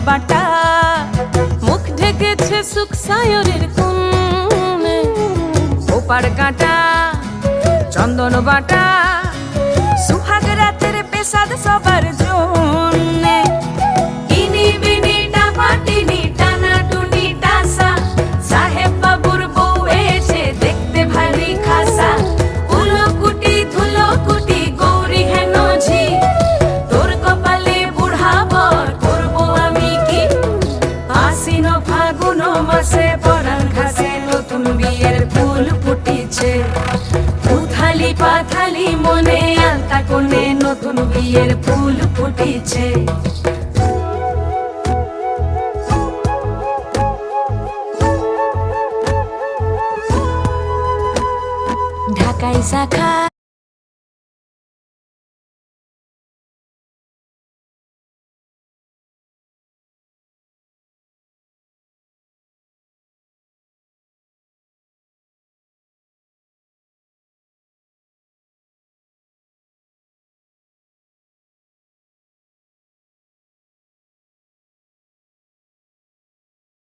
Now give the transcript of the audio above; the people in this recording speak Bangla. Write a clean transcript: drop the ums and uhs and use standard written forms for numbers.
বাটা, মুখ ঢেকেছে সুখ সায়রের কোণে। ওপার কাটা চন্দন বাটা, সুহাগ রাতের পেশাদ সবার জন্যে। ইনি বিনি টাপাটিনি টানা টুনি টাসা, সাহেব বাবুর বউ এসে দেখতে ভারী খাসা। উলকুটি ধুলকুটি গৌরী হেন ঝি, তোর কপালে বুড়া বর করবো আমি কি। আশ্বিন ফাগুন মাসে পরাণ ঘাসে নতুন বিয়ের ফুল ফুটিছে। উথালি পাথালি মনে আলতা কোণে নতুন বিয়ের ফুল ফুটিছে। ঢাকাই শাখা